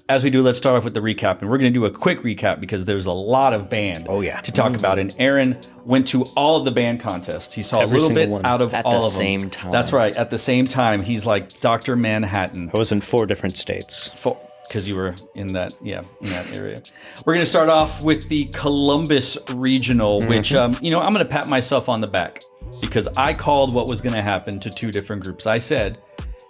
as we do, let's start off with the recap. And we're going to do a quick recap because there's a lot of band to talk about. And Aaron went to all of the band contests. He saw Every a little bit one. out of At all the of them. same time. That's right. At the same time. He's like Dr. Manhattan. I was in 4 different states. Because you were in that area. We're going to start off with the Columbus Regional, which, I'm going to pat myself on the back because I called what was going to happen to 2 different groups. I said,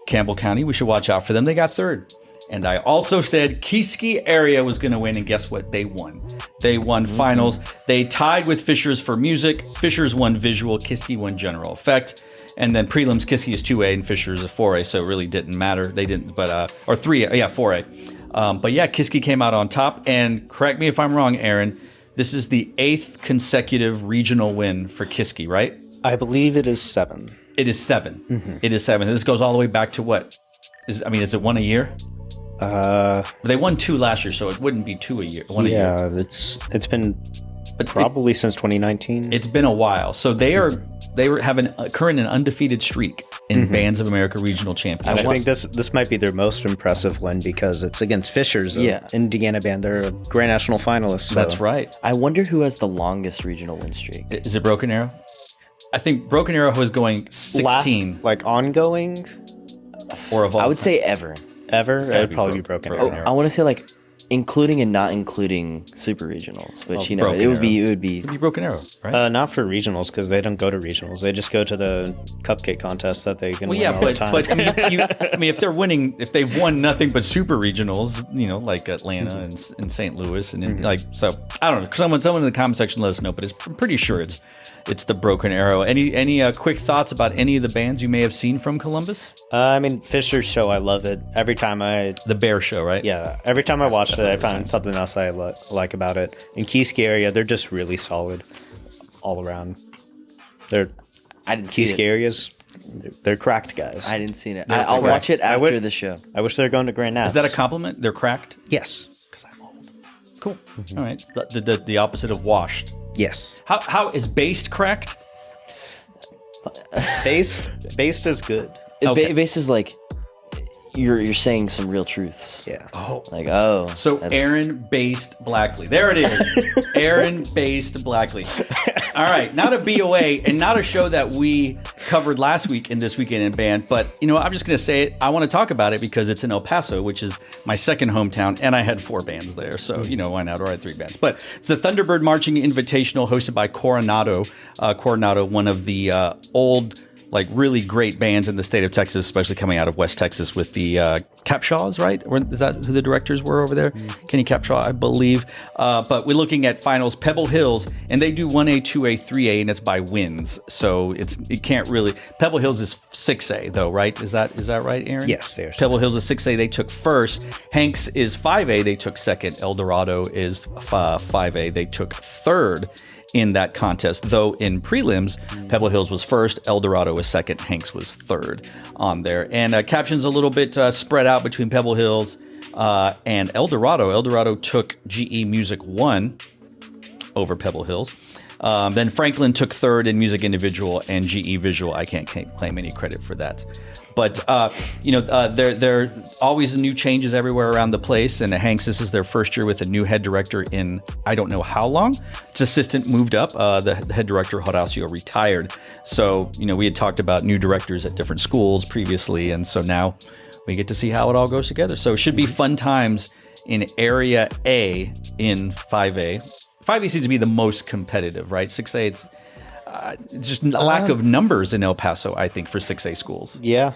Campbell County, we should watch out for them. They got 3rd. And I also said Keski area was going to win, and guess what? They won. They won finals. They tied with Fishers for music. Fishers won visual. Kiski won general effect. And then prelims, Kiski is 2A and Fishers is 4A, so it really didn't matter. They didn't, but, or 3A, 4A. But yeah, Kiski came out on top. And correct me if I'm wrong, Aaron, this is the 8th consecutive regional win for Kiski, right? I believe it is 7. It is 7. It is 7. This goes all the way back to what? Is it 1 a year? They won 2 last year, so it wouldn't be 2 a year. 1 a year. Yeah, it's been probably since 2019. It's been a while. So they were having a current and undefeated streak in Bands of America Regional Championships. I think this might be their most impressive win because it's against Fishers, Indiana band. They're a Grand National finalist. So. That's right. I wonder who has the longest regional win streak. Is it Broken Arrow? I think Broken Arrow was going 16. Like ongoing? Or of all I would say ever. Ever? It would probably be Broken Arrow. I want to say like including and not including super regionals, which it would be It'd be Broken Arrow, right? Not for regionals because they don't go to regionals. They just go to the cupcake contest that they can win all the time. But I mean, if they're winning, if they've won nothing but super regionals, like Atlanta and St. Louis, and so I don't know. Someone in the comment section let us know. But I'm pretty sure it's the Broken Arrow. Any quick thoughts about any of the bands you may have seen from Columbus? I mean, Fisher's show, I love it. Every time the Bear Show, right? Yeah, every time I watch it, I find something else I like about it. In Keski area, they're just really solid all around. Keski areas, they're cracked guys. I didn't see it. I'll watch it after the show. I wish they're going to Grand Nats. Is that a compliment? They're cracked? Yes. Because I'm old. Cool. All right. It's the opposite of washed. Yes. How is based cracked? Based is good. Okay. Base is like you're saying some real truths. Yeah. So Aaron based Blackley. There it is. Aaron based Blackley. All right. Not a BOA and not a show that we covered last week in This Weekend in Band, but I'm just going to say it. I want to talk about it because it's in El Paso, which is my second hometown, and I had 4 bands there. So, why not? Or I had 3 bands. But it's the Thunderbird Marching Invitational hosted by Coronado. Coronado, one of the old really great bands in the state of Texas, especially coming out of West Texas with the Capshaws, right? Is that who the directors were over there? Kenny Capshaw, I believe. But we're looking at finals, Pebble Hills, and they do 1A, 2A, 3A, and it's by wins. So it can't really. Pebble Hills is 6A though, right? Is that right, Aaron? Yes, they are. Pebble Hills is 6A. They took first. Hanks is 5A. They took second. El Dorado is 5A. They took third in that contest, though in prelims, Pebble Hills was first, El Dorado was second, Hanks was third on there. And captions a little bit spread out between Pebble Hills and El Dorado. El Dorado took GE Music 1 over Pebble Hills. Then Franklin took third in Music Individual and GE Visual. I can't claim any credit for that. But, there are always new changes everywhere around the place. And Hanks, this is their first year with a new head director in I don't know how long. Its assistant moved up. The head director, Horacio, retired. So, we had talked about new directors at different schools previously. And so now we get to see how it all goes together. So it should be fun times in Area A in 5A. 5A seems to be the most competitive, right? 6A, it's just a lack of numbers in El Paso, I think, for 6A schools. Yeah.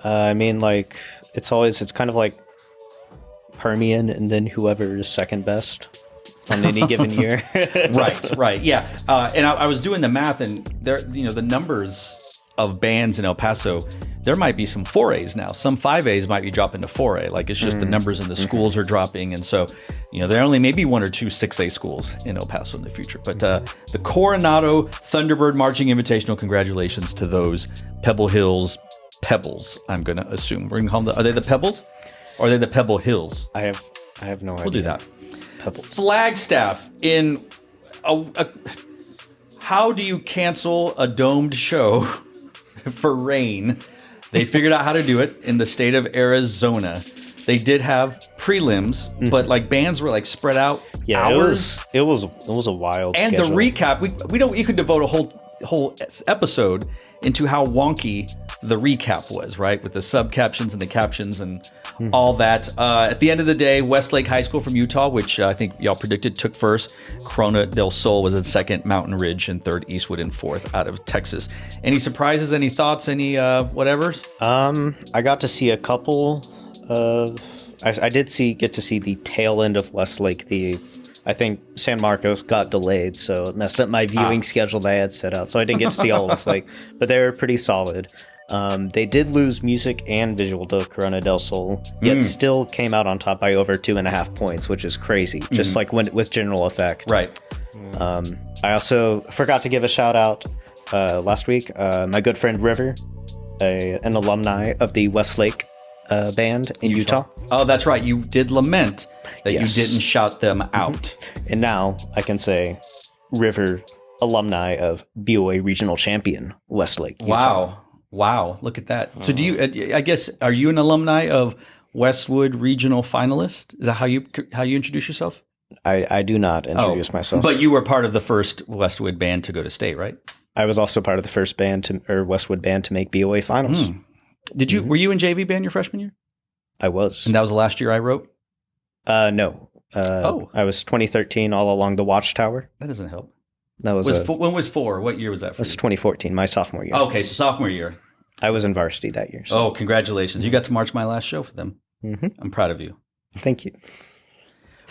I mean, it's kind of like Permian and then whoever is second best on any given year. Right. Yeah. And I was doing the math, and there, the numbers of bands in El Paso, there might be some 4As now. Some 5As might be dropping to 4A. It's just the numbers in the schools are dropping. And so, there are only maybe 1 or 2 6A schools in El Paso in the future. But the Coronado Thunderbird Marching Invitational, congratulations to those Pebble Hills Pebbles, I'm going to assume. We're going to call them are they the Pebbles? Or are they the Pebble Hills? I have no idea. We'll do that. Pebbles. Flagstaff in how do you cancel a domed show for rain? They figured out how to do it in the state of Arizona. They did have prelims, but like bands were like spread out hours. It was a wild and schedule. the recap, we don't. You could devote a whole episode into how wonky the recap was, right? With the sub captions and the captions and all that. At the end of the day, Westlake High School from Utah, which I think y'all predicted, took first. Corona del Sol was in second. Mountain Ridge in third. Eastwood in fourth out of Texas. Any surprises? Any thoughts? Any whatevers? I got to see a couple of. I did get to see the tail end of Westlake. I think San Marcos got delayed, so it messed up my viewing schedule that I had set out. So I didn't get to see all of Westlake, but they were pretty solid. They did lose music and visual to Corona del Sol, yet still came out on top by over 2.5 points, which is crazy. Just like with General Effect. Right. I also forgot to give a shout out last week. My good friend River, an alumni of the Westlake band in Utah. Oh, that's right. You did lament that Yes. you didn't shout them out. And now I can say River, alumni of BOA regional champion Westlake, Utah. Wow. Look at that. So do you, I guess, are you an alumni of Westwood regional finalist? Is that how you introduce yourself? I do not introduce myself. But you were part of the first Westwood band to go to state, right? I was also part of the first Westwood band to make BOA finals. Did you, were you in JV band your freshman year? I was. And that was the last year I wrote? No. I was 2013 all along the Watchtower. That doesn't help. That was when was 4? What year was that for That's you? 2014, my sophomore year. Oh, okay, so sophomore year. I was in varsity that year. So. Oh, congratulations. You got to march my last show for them. I'm proud of you. Thank you.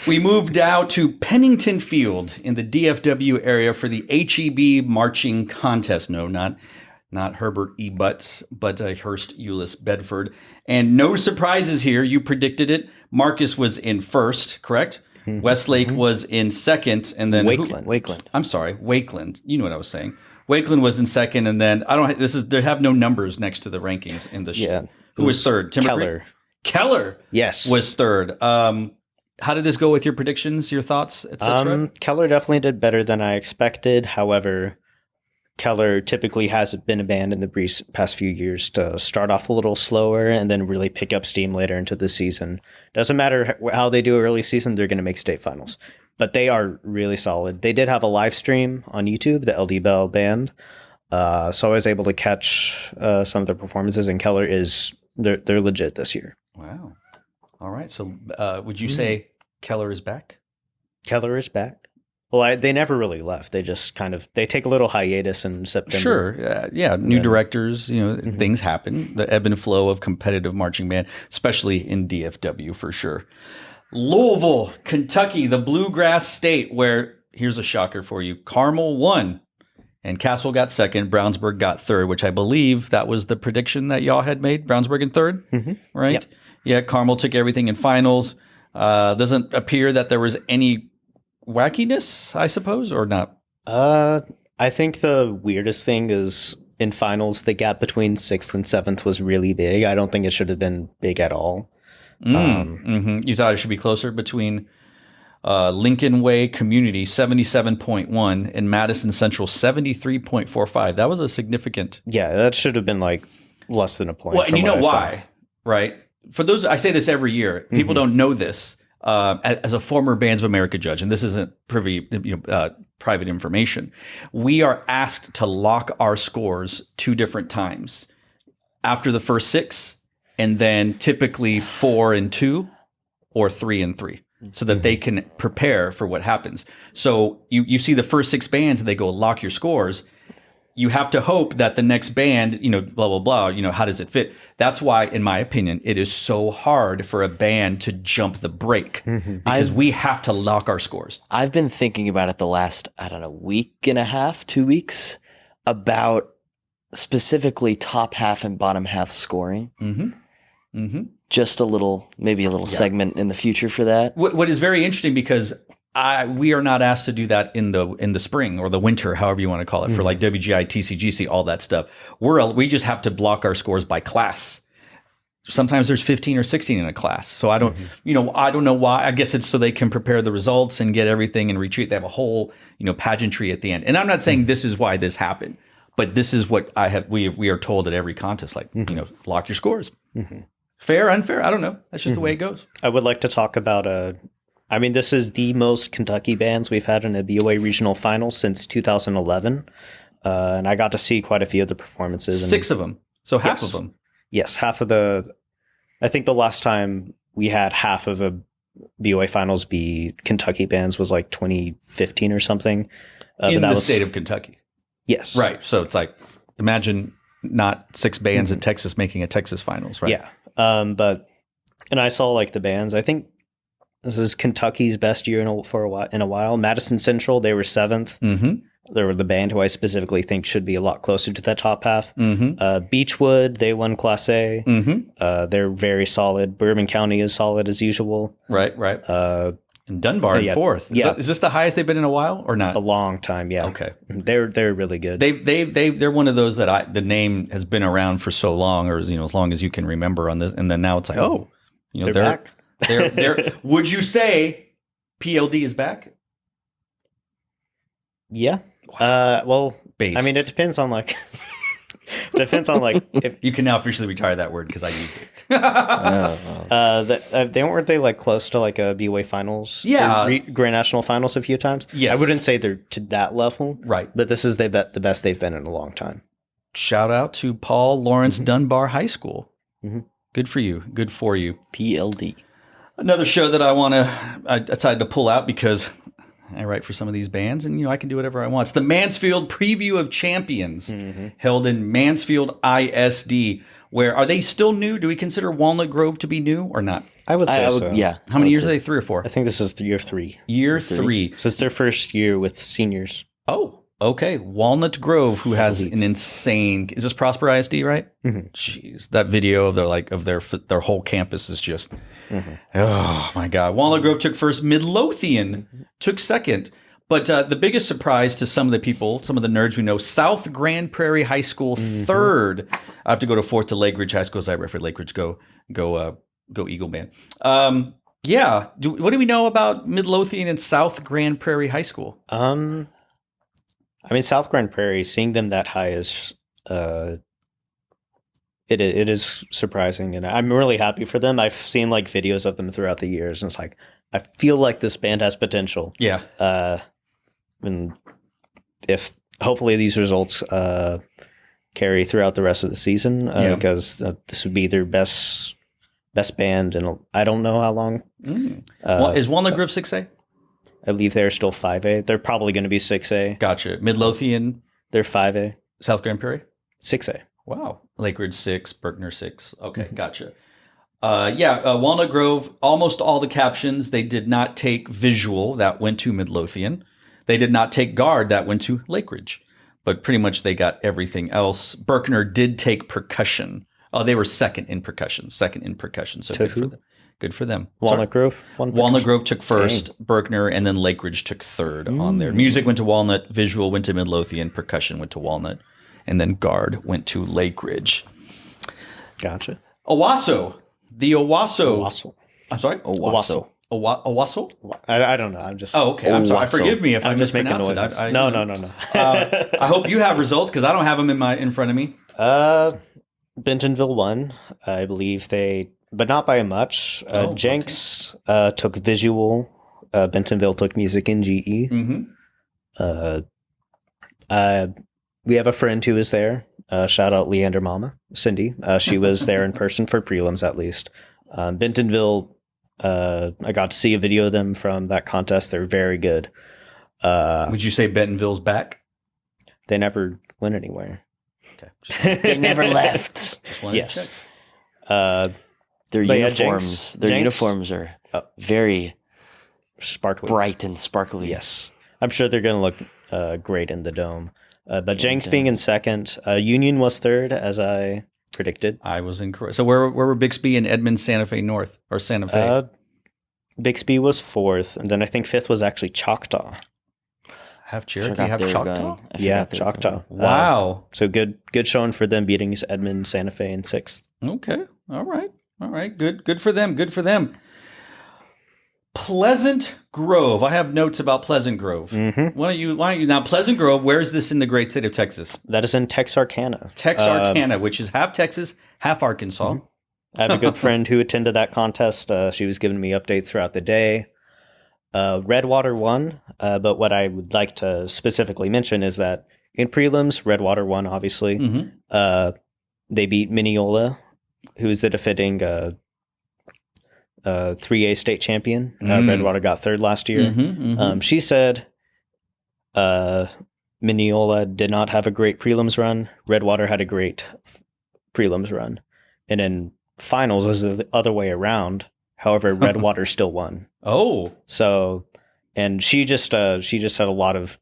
We moved out to Pennington Field in the DFW area for the HEB marching contest. No, not Herbert E. Butts, but Hurst Euless Bedford. And no surprises here. You predicted it. Marcus was in first, correct? Westlake was in second, and then Wakeland. I'm sorry, Wakeland. You know what I was saying. Wakeland was in second, and then they have no numbers next to the rankings in the show. Yeah. Who was third? Keller. Yes. Was third. How did this go with your predictions, your thoughts, etc.? Keller definitely did better than I expected. However, Keller typically has been a band in the past few years to start off a little slower and then really pick up steam later into the season. Doesn't matter how they do early season, they're going to make state finals. But they are really solid. They did have a live stream on YouTube, the LD Bell Band. So I was able to catch some of their performances, and Keller they're legit this year. Wow. All right. So would you say Keller is back? Keller is back. Well, they never really left. They just they take a little hiatus in September. Sure. Yeah. New directors, things happen. The ebb and flow of competitive marching band, especially in DFW for sure. Louisville, Kentucky, the Bluegrass State, where, here's a shocker for you, Carmel won and Castle got second, Brownsburg got third, which I believe that was the prediction that y'all had made, Brownsburg in third, right? Yep. Yeah, Carmel took everything in finals. Doesn't appear that there was any wackiness, I suppose, or not? I think the weirdest thing is in finals, the gap between 6th and 7th was really big. I don't think it should have been big at all. You thought it should be closer between Lincoln Way Community 77.1 and Madison Central 73.45. That was a significant. Yeah, that should have been like less than a point. Well, and you know why, right? For those, I say this every year. People don't know this. As a former Bands of America judge, and this isn't private information, we are asked to lock our scores 2 different times after the first 6, and then typically 4 and 2 or 3 and 3, so that they can prepare for what happens. So you see the first 6 bands, and they go lock your scores. You have to hope that the next band, blah, blah, blah, how does it fit? That's why, in my opinion, it is so hard for a band to jump the break because we have to lock our scores. I've been thinking about it the last, week and a half, 2 weeks, about specifically top half and bottom half scoring. Just maybe a little segment in the future for that. What is very interesting, because we are not asked to do that in the spring or the winter, however you want to call it, for like WGI, TCGC, all that stuff. We just have to block our scores by class. Sometimes there's 15 or 16 in a class. So I don't, I don't know why. I guess it's so they can prepare the results and get everything and retreat. They have a whole, pageantry at the end. And I'm not saying this is why this happened, but this is what we are told at every contest, like, lock your scores. Fair, unfair? I don't know. That's just the way it goes. I would like to talk about this is the most Kentucky bands we've had in a BOA regional final since 2011. And I got to see quite a few of the performances. And 6 of them. So half of them. Yes, half of I think the last time we had half of a BOA finals be Kentucky bands was like 2015 or something. In the state of Kentucky. Yes. Right. So it's like, imagine not 6 bands in Texas making a Texas finals, right? Yeah. And I saw like the bands. I think this is Kentucky's best year in a while. Madison Central, they were 7th. Mm-hmm. They were the band who I specifically think should be a lot closer to that top half. Mm-hmm. Beechwood, they won Class A. Mm-hmm. They're very solid. Bourbon County is solid as usual. Right. And Dunbar in 4th. Is this the highest they've been in a while or not? A long time, yeah. Okay. They're really good. They're one of those that the name has been around for so long, or as long as you can remember on this, and then now it's like, they're back. They're would you say PLD is back? Yeah. Well, Based. I mean, it depends on like if you can now officially retire that word because I used it. weren't they like close to like a BOA finals? Yeah, Grand National finals a few times. Yes, I wouldn't say they're to that level, right? But this is the best they've been in a long time. Shout out to Paul Lawrence Dunbar High School. Mm-hmm. Good for you. Good for you. PLD. Another show that I decided to pull out because I write for some of these bands, and I can do whatever I want. It's the Mansfield Preview of Champions, held in Mansfield ISD. Where are they still new? Do we consider Walnut Grove to be new or not? I would say so. Yeah. How many years are they? 3 or 4? I think this is year 3. Year 3. So it's their first year with seniors. Oh, okay. Walnut Grove, who has an insane. Is this Prosper ISD, right? Mm-hmm. Jeez, that video of their whole campus is just. Oh my God! Walnut Grove took first. Midlothian took second. But the biggest surprise to some of the people, some of the nerds we know, South Grand Prairie High School 3rd. I have to go to 4th to Lake Ridge High School. As I referred Lake Ridge, go Eagle Band. Yeah. What do we know about Midlothian and South Grand Prairie High School? I mean, South Grand Prairie, seeing them that high is it is surprising, and I'm really happy for them. I've seen like videos of them throughout the years, and it's like I feel like this band has potential. Yeah. And if hopefully these results carry throughout the rest of the season, because this would be their best band, and I don't know how long. Is Walnut Grove 6A? I believe they're still 5A. They're probably going to be 6A. Gotcha. Midlothian, they're 5A. South Grand Prairie, 6A. Wow. Lake Ridge 6, Berkner 6. Okay, gotcha. Walnut Grove, almost all the captions, they did not take visual. That went to Midlothian. They did not take guard. That went to Lake Ridge. But pretty much they got everything else. Berkner did take percussion. Oh, they were second in percussion. So good for them. Good for them. Walnut Grove? Walnut Grove took first, Berkner, and then Lake Ridge took 3rd on there. Music went to Walnut, visual went to Midlothian, percussion went to Walnut, and then guard went to Lake Ridge. Gotcha. Owasso. The Owasso. I'm sorry? Owasso. Owasso? I don't know. I'm just. Oh, okay. I'm sorry. Owasso. Forgive me if I I'm just making mispronounced noises. it. No. I hope you have results because I don't have them in front of me. Bentonville won, I believe but not by much. Jenks took visual. Bentonville took music and GE. We have a friend who is there. Shout out Leander Mama, Cindy. She was there in person for prelims at least. Bentonville, I got to see a video of them from that contest. They're very good. Would you say Bentonville's back? They never went anywhere. Okay. They never left. Yes. Their uniforms. Jenks, uniforms are very sparkly, bright and sparkly. Yes, I'm sure they're going to look great in the dome. But Jenks being in second, Union was 3rd, as I predicted. I was incorrect. So where were Bixby and Edmond Santa Fe North or Santa Fe? Bixby was 4th, and then I think 5th was actually Choctaw. Have Cherokee have Choctaw? Yeah, Choctaw. Wow. So good showing for them beating Edmond Santa Fe in 6th. Okay. All right. Good for them. Pleasant Grove. I have notes about Pleasant Grove. Why don't you now? Pleasant Grove. Where is this in the great state of Texas? That is in Texarkana. Texarkana, which is half Texas, half Arkansas. I have a good friend who attended that contest. She was giving me updates throughout the day. Redwater won, but what I would like to specifically mention is that in prelims, Redwater won, obviously. They beat Mineola, who is the defending 3A state champion. Redwater got third last year. She said Mineola did not have a great prelims run. Redwater had a great prelims run. And in finals was the other way around. However, Redwater still won. Oh. So, and she just said a lot of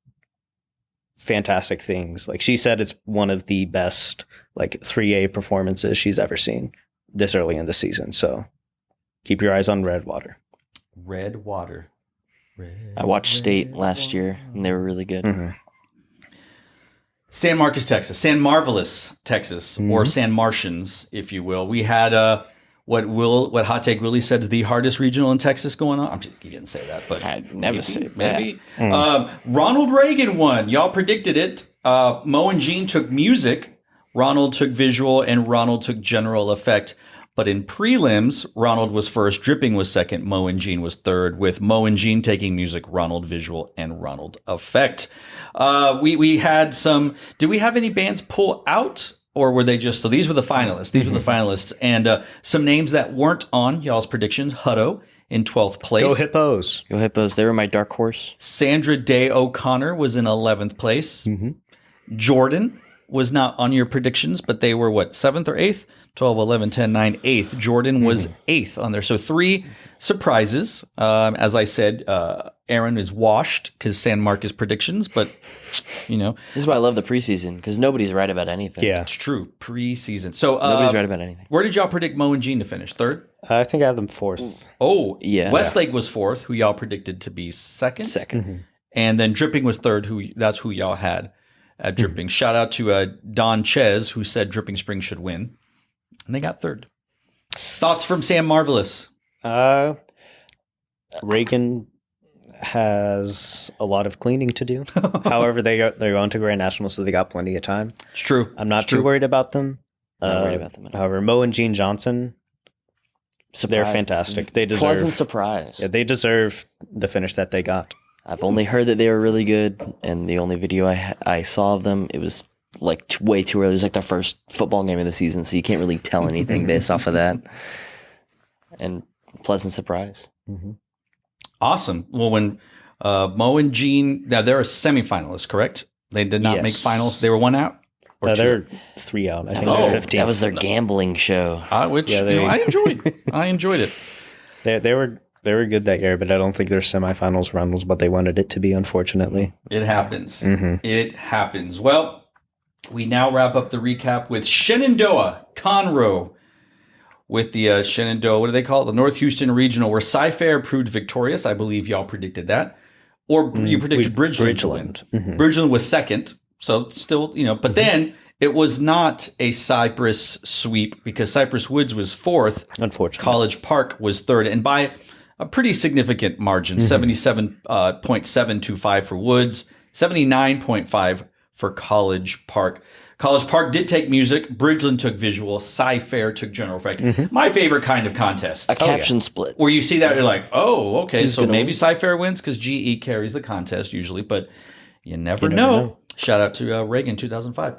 fantastic things. Like, she said it's one of the best like 3A performances she's ever seen this early in the season. So keep your eyes on Redwater. Redwater. I watched State last year, and they were really good. San Marcos, Texas. San Marvelous, Texas, or San Martians, if you will. We had what Hot Take Willie said is the hardest regional in Texas going on. He didn't say that, but I'd never say that. Maybe. Ronald Reagan won. Y'all predicted it. Mo and Gene took music. Ronald took visual, and Ronald took general effect. But in prelims, Ronald was first, Dripping was second, Mo and Gene was third, with Mo and Gene taking music, Ronald visual, and Ronald effect. We had some. Did we have any bands pull out, or were they just? So these were the finalists. These were the finalists, and some names that weren't on y'all's predictions. Hutto in 12th place. Go Hippos! Go Hippos! They were my dark horse. Sandra Day O'Connor was in 11th place. Jordan was not on your predictions, but they were what, 7th or 8th? 12, 11, 10, 9, 8th. Jordan was 8th on there. So 3 surprises. As I said, Aaron is washed because San Marcos predictions, but you know. This is why I love the preseason, because nobody's right about anything. Yeah. It's true. Preseason. So Nobody's right about anything. where did y'all predict Mo and Gene to finish? 3rd? I think I have them 4th. Oh, Yeah. Westlake was 4th, who y'all predicted to be 2nd. Second. And then Dripping was 3rd, that's who y'all had at Dripping. Shout out to Don Ches, who said Dripping Springs should win. And they got 3rd. Thoughts from Sam Marvelous? Reagan has a lot of cleaning to do. However, they're going to Grand National, so they got plenty of time. It's true. I'm not too worried about them. Not worried about them at all. However, Mo and Gene Johnson, they're Surprise. fantastic. They deserve Pleasant surprise. Yeah, they deserve the finish that they got. I've only heard that they were really good, and the only video I saw of them, it was like way too early. It was like their first football game of the season, so you can't really tell anything based off of that. And pleasant surprise. Awesome. Well, when Mo and Gene, now they're a semifinalist, correct? They did not make finals. They were 1 out? Or No, 2? they're 3 out. I think was they're their- 15. That was their gambling show. Which Yeah, they- I enjoyed. I enjoyed it. They were good that year, but I don't think they're semifinals runs, but they wanted it to be, unfortunately. It happens. It happens. Well, we now wrap up the recap with Shenandoah, Conroe, with the Shenandoah, what do they call it? The North Houston Regional, where Cy-Fair proved victorious. I believe y'all predicted that. Or you predicted Bridgeland to win. Bridgeland was 2nd, so still, but then it was not a Cypress sweep because Cypress Woods was 4th. Unfortunately. College Park was 3rd, and by a pretty significant margin, 77.725 for Woods, 79.5 for College Park. College Park did take music. Bridgeland took visual. Cy-Fair took general effect. My favorite kind of contest. A caption split. Where you see that, you're like, oh, okay, so gonna maybe win? Cy-Fair wins because GE carries the contest usually, but you never know. Shout out to Reagan 2005.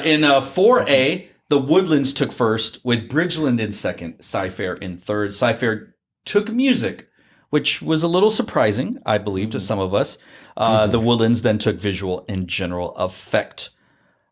In 4A, the Woodlands took first, with Bridgeland in 2nd, Cy-Fair in 3rd. Cy-Fair took music, which was a little surprising, I believe, to some of us. The Woodlands then took visual and general effect.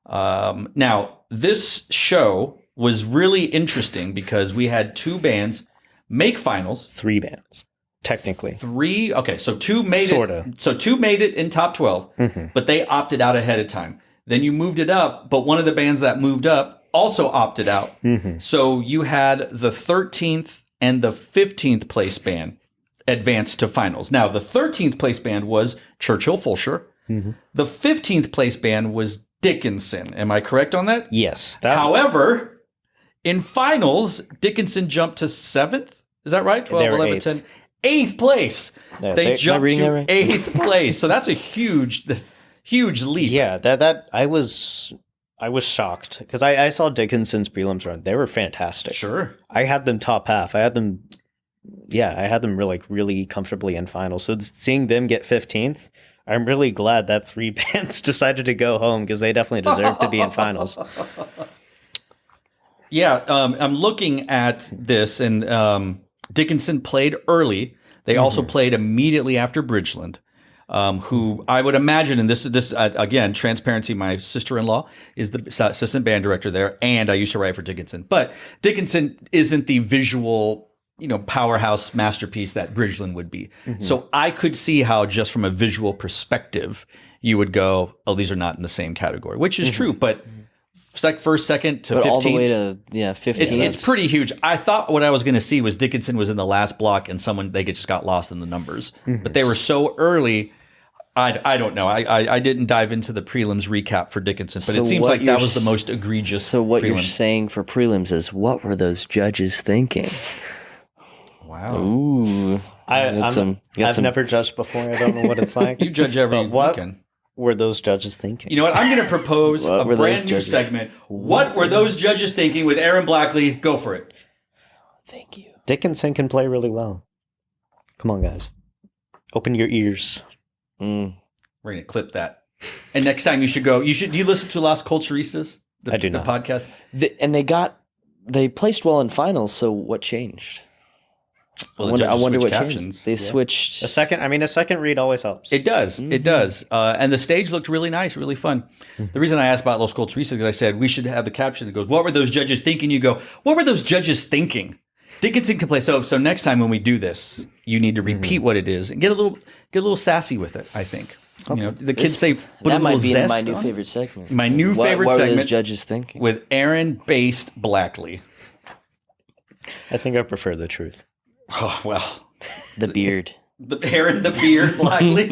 Now, this show was really interesting because we had 2 bands make finals. 3 bands, technically. 3, okay, so 2 made Sorta. it. So 2 made it in top 12, but they opted out ahead of time. Then you moved it up, but one of the bands that moved up also opted out. So you had the 13th and the 15th place band advance to finals. Now, the 13th place band was Churchill Fulshire. The 15th place band was Dickinson. Am I correct on that? Yes. However, in finals, Dickinson jumped to 7th. Is that right? 12, They were 11, 8th. 10. 8th place. Yeah, They jumped reading to that right? 8th place. So that's a huge leap. Yeah, that I was I was shocked because I saw Dickinson's prelims run. They were fantastic. Sure. I had them top half. I had them really comfortably in finals. So seeing them get 15th, I'm really glad that 3 bands decided to go home because they definitely deserve to be in finals. Yeah, I'm looking at this, and Dickinson played early. They also played immediately after Bridgeland, who I would imagine, and this again, transparency, my sister-in-law is the assistant band director there, and I used to write for Dickinson. But Dickinson isn't the visual, powerhouse masterpiece that Bridgeland would be. So I could see how just from a visual perspective, you would go, oh, these are not in the same category, which is true, but first, second to 15th. All the way to 15th. It's pretty huge. I thought what I was going to see was Dickinson was in the last block and they just got lost in the numbers. But they were so early. I don't know. I didn't dive into the prelims recap for Dickinson, but it seems like that was the most egregious. So what prelim. You're saying for prelims is, what were those judges thinking? Wow. Ooh. I've never judged before. I don't know what it's like. You judge every what weekend. Were those judges thinking? You know what? I'm going to propose a brand new segment. What were those judges thinking with Aaron Blackley? Go for it. Thank you. Dickinson can play really well. Come on, guys. Open your ears. We're going to clip that. And next time you should go. Do you listen to Las Culturistas? I do not. The podcast? They placed well in finals, so what changed? Well, I wonder what changed. They switched. A second read always helps. It does. It does. And the stage looked really nice, really fun. The reason I asked about Los Culturistas is because I said we should have the caption that goes, what were those judges thinking? You go, what were those judges thinking? Dickinson can play. So next time when we do this, you need to repeat what it is and get a little sassy with it, I think. Okay. The kids say, put that a might little be zest my new on favorite segment. My new favorite what segment. What were those judges thinking? With Aaron Based Blackley. I think I prefer the truth. Oh, well. The beard. Aaron the Beard Blackley.